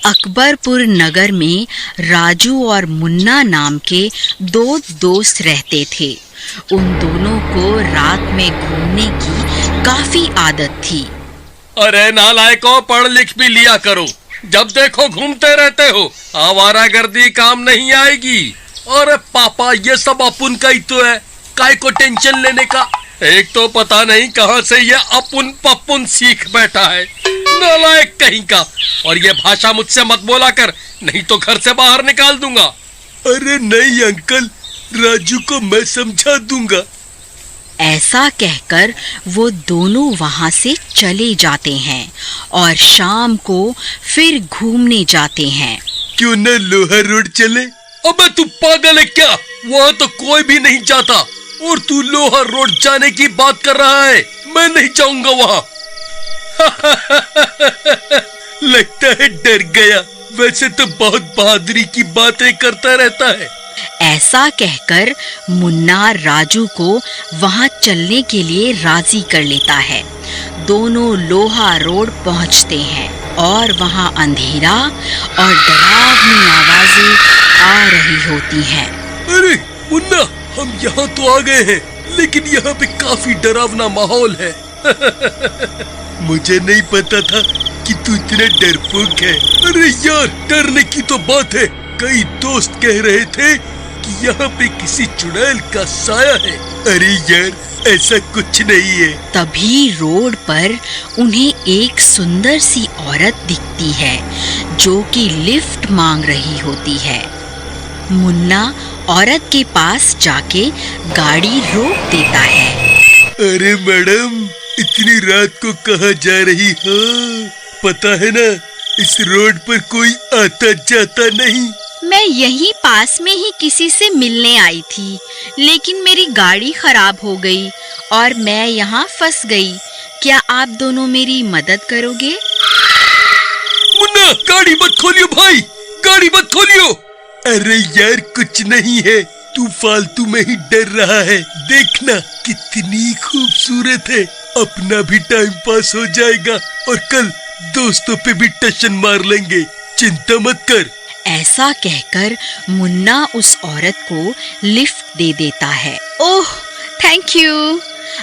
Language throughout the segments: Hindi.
अकबरपुर नगर में राजू और मुन्ना नाम के दो दोस्त रहते थे। उन दोनों को रात में घूमने की काफी आदत थी। अरे नालायकों, पढ़ लिख भी लिया करो, जब देखो घूमते रहते हो। आवारागर्दी काम नहीं आएगी। अरे पापा, ये सब अपुन का ही तो है, काय को टेंशन लेने का। एक तो पता नहीं कहाँ से ये अपुन पपुन सीख बैठा है, नालायक कहीं का। और ये भाषा मुझसे मत बोला कर, नहीं तो घर से बाहर निकाल दूंगा। अरे नहीं अंकल, राजू को मैं समझा दूंगा। ऐसा कहकर वो दोनों वहां से चले जाते हैं और शाम को फिर घूमने जाते हैं। क्यों न लोहा रोड चले? अबे तू पागल है क्या? वहाँ तो कोई भी नहीं जाता और तू लोहा रोड जाने की बात कर रहा है। मैं नहीं जाऊंगा वहाँ। लगता है डर गया, वैसे तो बहुत बहादुरी की बातें करता रहता है। ऐसा कहकर मुन्ना राजू को वहां चलने के लिए राजी कर लेता है। दोनों लोहा रोड पहुंचते हैं और वहां अंधेरा और डरावनी आवाजें आ रही होती हैं। अरे मुन्ना, हम यहाँ तो आ गए हैं, लेकिन यहाँ पे काफी डरावना माहौल है। मुझे नहीं पता था कि तू इतना डरपोक है। अरे यार, डरने की तो बात है। कई दोस्त कह रहे थे कि यहाँ पे किसी चुड़ैल का साया है। अरे यार, ऐसा कुछ नहीं है। तभी रोड पर उन्हें एक सुंदर सी औरत दिखती है जो कि लिफ्ट मांग रही होती है। मुन्ना औरत के पास जाके गाड़ी रोक देता है। अरे मैडम, इतनी रात को कहाँ जा रही हो? पता है ना, इस रोड पर कोई आता जाता नहीं। मैं यहीं पास में ही किसी से मिलने आई थी, लेकिन मेरी गाड़ी खराब हो गई और मैं यहाँ फंस गई। क्या आप दोनों मेरी मदद करोगे? मुन्ना, गाड़ी मत खोलियो भाई, गाड़ी मत खोलियो। अरे यार, कुछ नहीं है, तू फालतू में ही डर रहा है। देखना कितनी खूबसूरत है। अपना भी टाइम पास हो जाएगा और कल दोस्तों पे भी टशन मार लेंगे। चिंता मत कर। ऐसा कहकर मुन्ना उस औरत को लिफ्ट दे देता है। ओह, थैंक यू।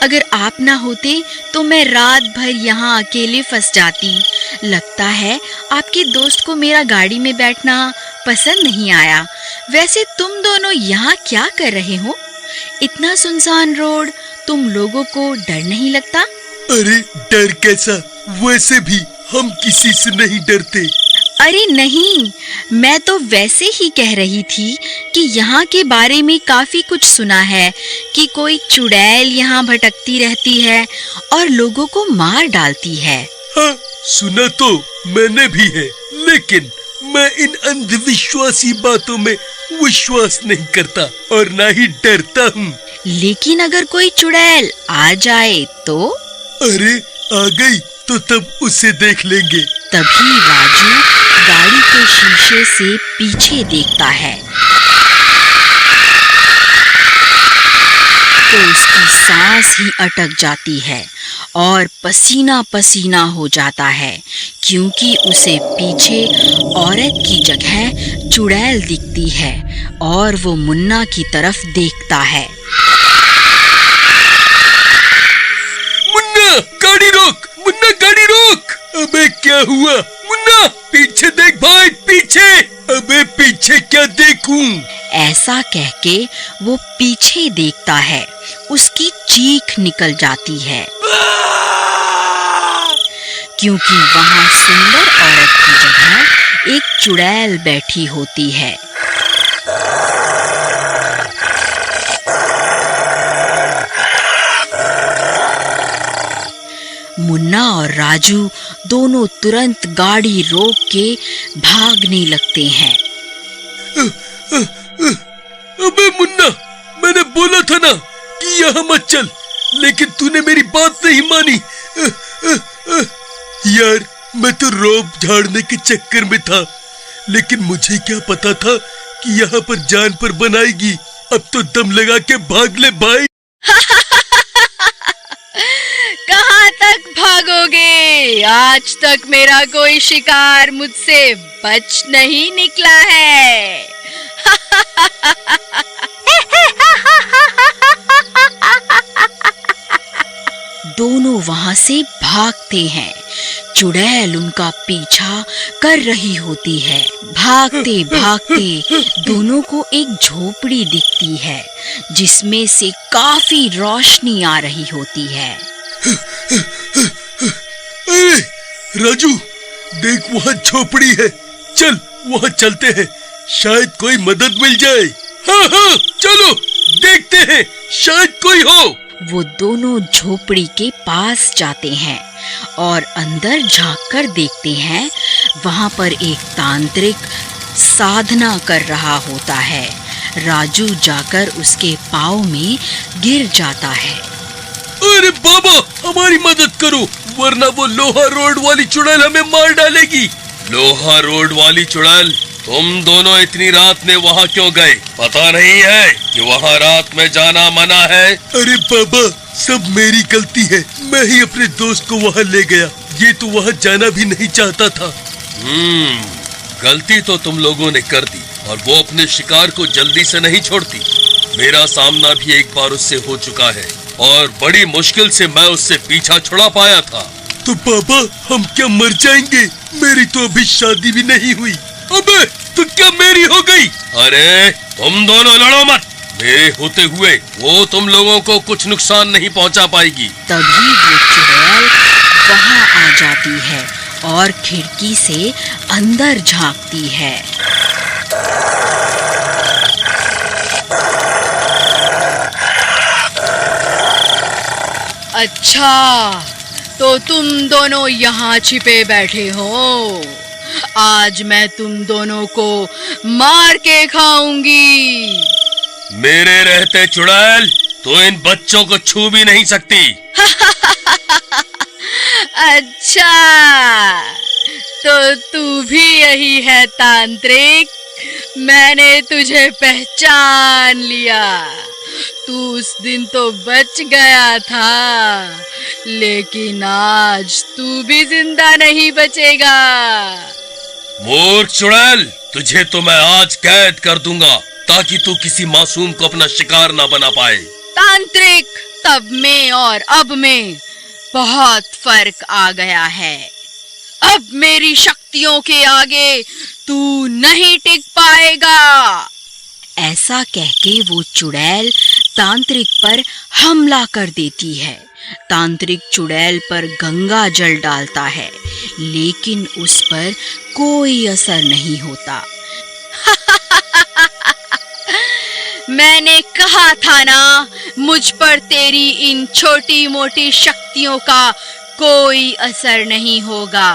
अगर आप ना होते तो मैं रात भर यहाँ अकेले फंस जाती। लगता है आपके दोस्त को मेरा गाड़ी में बैठना पसंद नहीं आया। वैसे तुम दोनों यहाँ क्या कर रहे हो? इतना सुनसान रोड, तुम लोगों को डर नहीं लगता? अरे डर कैसा, वैसे भी हम किसी से नहीं डरते। अरे नहीं, मैं तो वैसे ही कह रही थी कि यहाँ के बारे में काफी कुछ सुना है कि कोई चुड़ैल यहाँ भटकती रहती है और लोगों को मार डालती है। हाँ, सुना तो मैंने भी है, लेकिन मैं इन अंधविश्वासी बातों में विश्वास नहीं करता और ना ही डरता हूँ। लेकिन अगर कोई चुड़ैल आ जाए तो? अरे आ गई तो तब उसे देख लेंगे। तभी राजू गाड़ी के शीशे से पीछे देखता है तो उसकी सांस ही अटक जाती है और पसीना पसीना हो जाता है, क्योंकि उसे पीछे औरत की जगह चुड़ैल दिखती है और वो मुन्ना की तरफ देखता है। मुन्ना, गाड़ी रोक! मुन्ना, गाड़ी रोक! अबे क्या हुआ? मुन्ना, पीछे देख भाई, पीछे! अबे पीछे क्या देखूं? ऐसा कह के वो पीछे देखता है। उसकी चीख निकल जाती है, क्योंकि वहां सुंदर औरत की जगह एक चुड़ैल बैठी होती है। मुन्ना और राजू दोनों तुरंत गाड़ी रोक के भागने लगते हैं। अबे मुन्ना, मैंने बोला था ना कि यहाँ मत चल, लेकिन तूने मेरी बात नहीं मानी। यार, मैं तो रौब झाड़ने के चक्कर में था, लेकिन मुझे क्या पता था कि यहाँ पर जान पर बनाएगी। अब तो दम लगा के भाग ले भाई। कहाँ तक भागोगे? आज तक मेरा कोई शिकार मुझसे बच नहीं निकला है। दोनों वहां से भागते हैं। चुड़ैल उनका पीछा कर रही होती है। भागते भागते दोनों को एक झोपड़ी दिखती है जिसमें से काफी रोशनी आ रही होती है। अरे राजू, देख वहाँ झोपड़ी है, चल वहाँ चलते हैं, शायद कोई मदद मिल जाए। हाँ हाँ चलो देखते हैं, शायद कोई हो। वो दोनों झोपड़ी के पास जाते हैं और अंदर झांककर देखते हैं। वहां पर एक तांत्रिक साधना कर रहा होता है। राजू जाकर उसके पाँव में गिर जाता है। अरे बाबा, हमारी मदद करो, वरना वो लोहा रोड वाली चुड़ैल हमें मार डालेगी। लोहा रोड वाली चुड़ैल, तुम दोनों इतनी रात में वहाँ क्यों गए? पता नहीं है कि वहाँ रात में जाना मना है? अरे बाबा, सब मेरी गलती है, मैं ही अपने दोस्त को वहाँ ले गया। ये तो वहाँ जाना भी नहीं चाहता था। गलती तो तुम लोगों ने कर दी और वो अपने शिकार को जल्दी से नहीं छोड़ती। मेरा सामना भी एक बार उससे हो चुका है और बड़ी मुश्किल से मैं उससे पीछा छुड़ा पाया था। तो बाबा, हम क्या मर जाएंगे? मेरी तो अभी शादी भी नहीं हुई। अबे, तो क्या मेरी हो गई? अरे तुम दोनों लड़ो मत, मेरे होते हुए वो तुम लोगों को कुछ नुकसान नहीं पहुंचा पाएगी। तभी वो चुड़ैल वहां आ जाती है और खिड़की से अंदर झांकती है। अच्छा, तो तुम दोनों यहाँ छिपे बैठे हो। आज मैं तुम दोनों को मार के खाऊंगी। मेरे रहते चुड़ैल, तो इन बच्चों को छू भी नहीं सकती। अच्छा, तो तू भी यही है तांत्रिक, मैंने तुझे पहचान लिया। तू उस दिन तो बच गया था, लेकिन आज तू भी जिंदा नहीं बचेगा। मूर्ख चुड़ैल, तुझे तो मैं आज कैद कर दूंगा ताकि तू किसी मासूम को अपना शिकार ना बना पाए। तांत्रिक, तब में और अब में बहुत फर्क आ गया है। अब मेरी शक्तियों के आगे तू नहीं टिक पाएगा। ऐसा कहके वो चुड़ैल तांत्रिक पर हमला कर देती है। तांत्रिक चुड़ैल पर गंगा जल डालता है, लेकिन उस पर कोई असर नहीं होता। मैंने कहा था ना, मुझ पर तेरी इन छोटी मोटी शक्तियों का कोई असर नहीं होगा।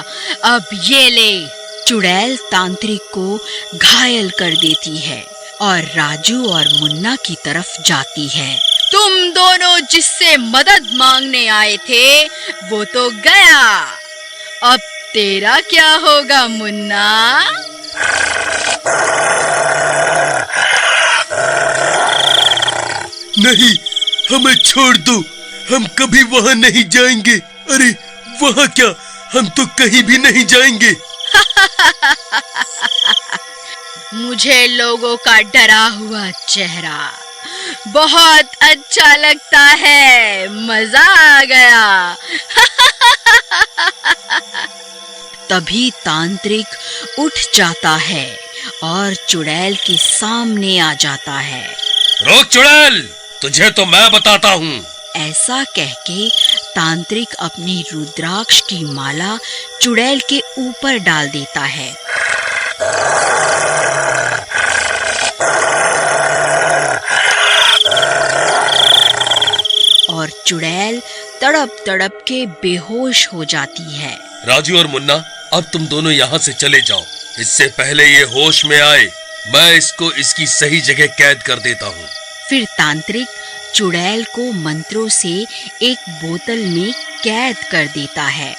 अब ये ले। चुड़ैल तांत्रिक को घायल कर देती है और राजू और मुन्ना की तरफ जाती है। तुम दोनों जिससे मदद मांगने आए थे, वो तो गया। अब तेरा क्या होगा मुन्ना? नहीं, हमें छोड़ दो, हम कभी वहाँ नहीं जाएंगे। अरे वहाँ क्या, हम तो कहीं भी नहीं जाएंगे। मुझे लोगों का डरा हुआ चेहरा बहुत अच्छा लगता है, मजा आ गया। तभी तांत्रिक उठ जाता है और चुड़ैल के सामने आ जाता है। रोक चुड़ैल, तुझे तो मैं बताता हूँ। ऐसा कहके तांत्रिक अपनी रुद्राक्ष की माला चुड़ैल के ऊपर डाल देता है। और चुड़ैल तड़प तड़प के बेहोश हो जाती है। राजू और मुन्ना, अब तुम दोनों यहाँ से चले जाओ। इससे पहले ये होश में आए, मैं इसको इसकी सही जगह कैद कर देता हूँ। फिर तांत्रिक चुड़ैल को मंत्रों से एक बोतल में कैद कर देता है।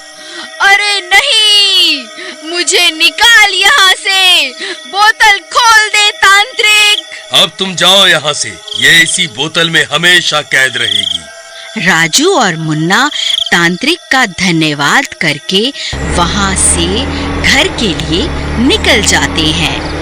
अरे नहीं, मुझे निकाल यहाँ से, बोतल खोल दे तांत्रिक। अब तुम जाओ यहाँ से, ये इसी बोतल में हमेशा कैद रहेगी। राजू और मुन्ना तांत्रिक का धन्यवाद करके वहां से घर के लिए निकल जाते हैं।